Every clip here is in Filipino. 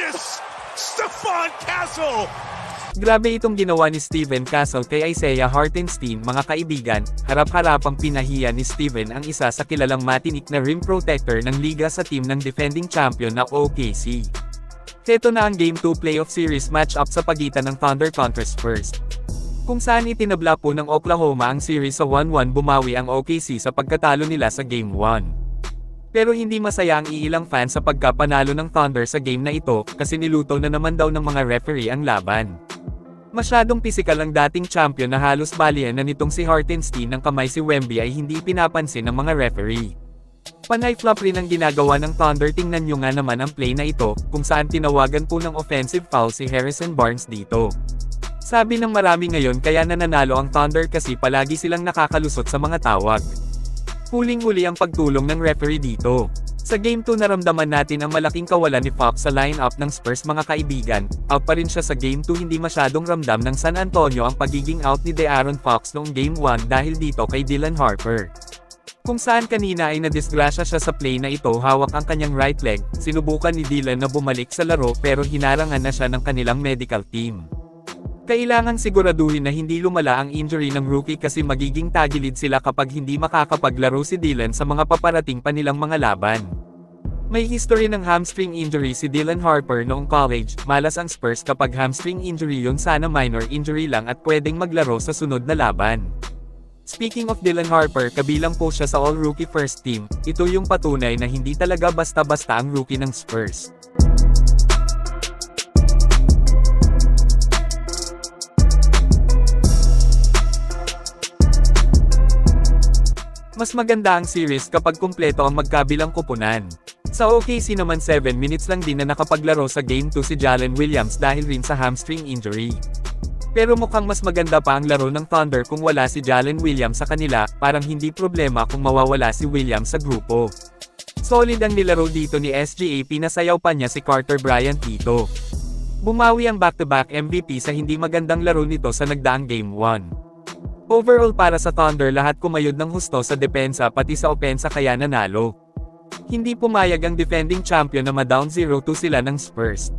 goodness! Stephon Castle! Grabe itong ginawa ni Steven Castle kay Isaiah Hartenstein. Mga kaibigan, harap-harapang pinahiya ni Steven ang isa sa kilalang matinik na rim protector ng liga sa team ng defending champion na OKC. Heto na ang Game 2 playoff series matchup sa pagitan ng Thunder kontra Spurs, kung saan itinabla po ng Oklahoma ang series sa 1-1. Bumawi ang OKC sa pagkatalo nila sa Game 1. Pero hindi masaya ang iilang fans sa pagkapanalo ng Thunder sa game na ito, kasi niluto na naman daw ng mga referee ang laban. Masyadong pisikal ang dating champion na halos balian na nitong si Hartenstein ng kamay si Wemby ay hindi pinapansin ng mga referee. Panay flop rin ang ginagawa ng Thunder. Tingnan nyo nga naman ang play na ito, kung saan tinawagan po ng offensive foul si Harrison Barnes dito. Sabi ng marami ngayon kaya nananalo ang Thunder kasi palagi silang nakakalusot sa mga tawag. Huling-huli ang pagtulong ng referee dito. Sa Game 2 naramdaman natin ang malaking kawalan ni Fox sa lineup ng Spurs. Mga kaibigan, out pa rin siya sa Game 2. Hindi masyadong ramdam ng San Antonio ang pagiging out ni De'Aaron Fox noong Game 1 dahil dito kay Dylan Harper. Kung saan kanina ay nadisgrasya siya sa play na ito. Hawak ang kanyang right leg, sinubukan ni Dylan na bumalik sa laro pero hinarangan na siya ng kanilang medical team. Kailangang siguraduhin na hindi lumala ang injury ng rookie kasi magiging tagilid sila kapag hindi makakapaglaro si Dylan sa mga paparating pa nilang mga laban. May history ng hamstring injury si Dylan Harper noong college. Malas ang Spurs kapag hamstring injury yun, sana minor injury lang at pwedeng maglaro sa sunod na laban. Speaking of Dylan Harper, kabilang po siya sa All-Rookie First Team. Ito yung patunay na hindi talaga basta-basta ang rookie ng Spurs. Mas maganda ang series kapag kumpleto ang magkabilang koponan. Sa OKC naman 7 minutes lang din na nakapaglaro sa Game 2 si Jalen Williams dahil rin sa hamstring injury. Pero mukhang mas maganda pa ang laro ng Thunder kung wala si Jalen Williams sa kanila. Parang hindi problema kung mawawala si Williams sa grupo. Solid ang nilaro dito ni SGA. Pinasayaw pa niya si Carter Bryant dito. Bumawi ang back-to-back MVP sa hindi magandang laro nito sa nagdaang Game 1. Overall para sa Thunder, lahat kumayod ng husto sa depensa pati sa opensa kaya nanalo. Hindi pumayag ang defending champion na ma-down 0-2 sila ng Spurs.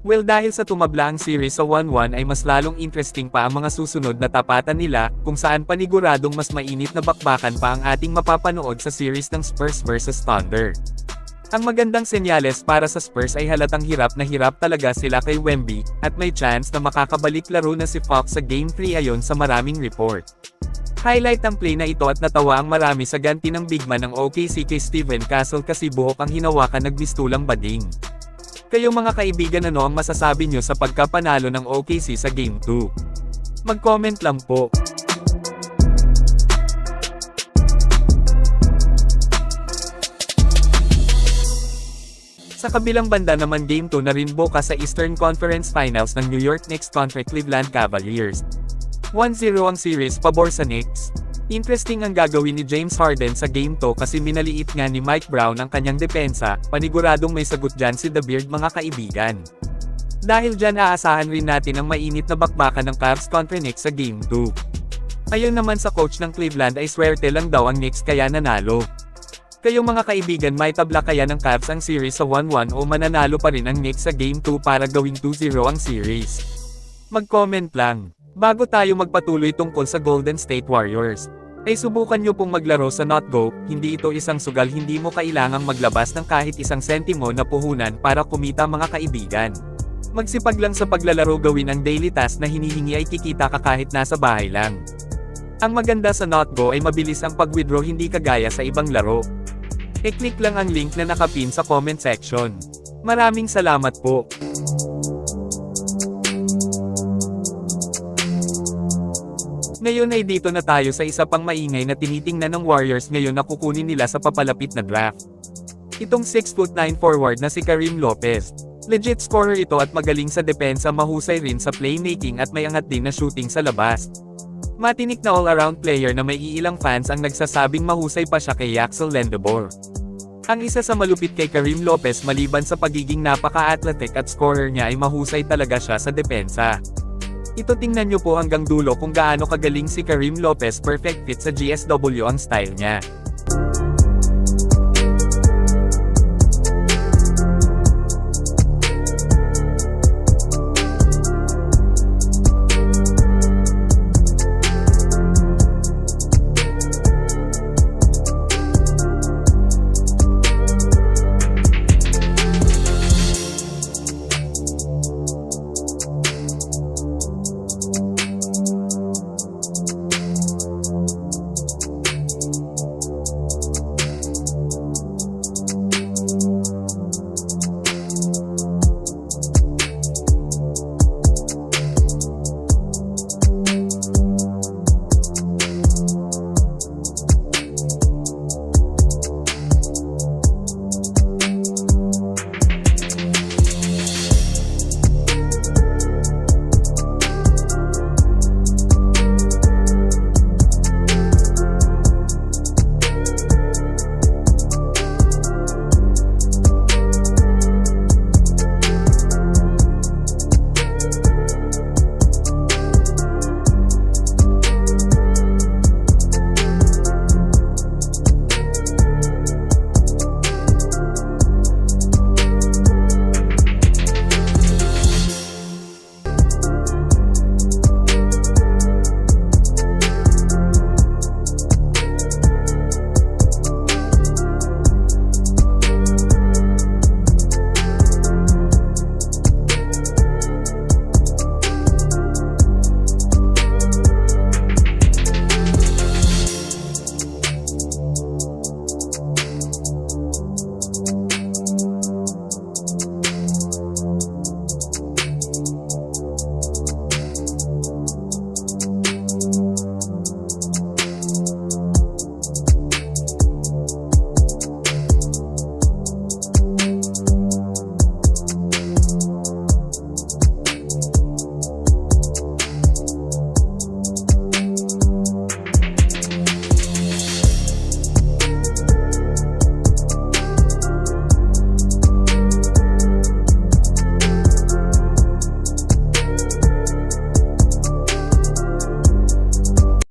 Well, dahil sa tumabla ang series sa 1-1 ay mas lalong interesting pa ang mga susunod na tapatan nila, kung saan paniguradong mas mainit na bakbakan pa ang ating mapapanood sa series ng Spurs vs Thunder. Ang magandang senyales para sa Spurs ay halatang hirap na hirap talaga sila kay Wemby, at may chance na makakabalik laro na si Fox sa Game 3 ayon sa maraming report. Highlight ang play na ito at natawa ang marami sa ganti ng bigman ng OKC kay Steven Castle kasi buhok ang hinawakan, nagbistulang bading. Kayo mga kaibigan, ano ang masasabi nyo sa pagkapanalo ng OKC sa Game 2? Mag-comment lang po. Sa kabilang banda naman, Game 2 na rin bukas sa Eastern Conference Finals ng New York Knicks kontra Cleveland Cavaliers. 1-0 ang series pabor sa Knicks. Interesting ang gagawin ni James Harden sa Game 2 kasi minaliit nga ni Mike Brown ang kanyang depensa. Paniguradong may sagot dyan si The Beard mga kaibigan. Dahil dyan aasahan rin natin ang mainit na bakbakan ng Cavs kontra Knicks sa Game 2. Ayon naman sa coach ng Cleveland ay swerte lang daw ang Knicks kaya nanalo. Kayo mga kaibigan, may tabla kaya ng Cavs ang series sa 1-1 o mananalo pa rin ang Knicks sa Game 2 para gawing 2-0 ang series? Mag-comment lang. Bago tayo magpatuloy tungkol sa Golden State Warriors, ay subukan nyo pong maglaro sa NotGo. Hindi ito isang sugal, hindi mo kailangang maglabas ng kahit isang sentimo na puhunan para kumita mga kaibigan. Magsipag lang sa paglalaro, gawin ang daily task na hinihingi ay kikita ka kahit nasa bahay lang. Ang maganda sa NotGo ay mabilis ang pag-withdraw, hindi kagaya sa ibang laro. I-click lang ang link na nakapin sa comment section. Maraming salamat po. Ngayon ay dito na tayo sa isa pang maingay na tinitingnan ng Warriors ngayon na kukunin nila sa papalapit na draft. Itong 6'9" forward na si Karim Lopez. Legit scorer ito at magaling sa depensa, mahusay rin sa playmaking at may angat din na shooting sa labas. Matinik na all-around player na may iilang fans ang nagsasabing mahusay pa siya kay Axel Lendebor. Ang isa sa malupit kay Karim Lopez, maliban sa pagiging napaka-athletic at scorer niya, ay mahusay talaga siya sa depensa. Ito, tingnan nyo po hanggang dulo kung gaano kagaling si Karim Lopez. Perfect fit sa GSW ang style niya.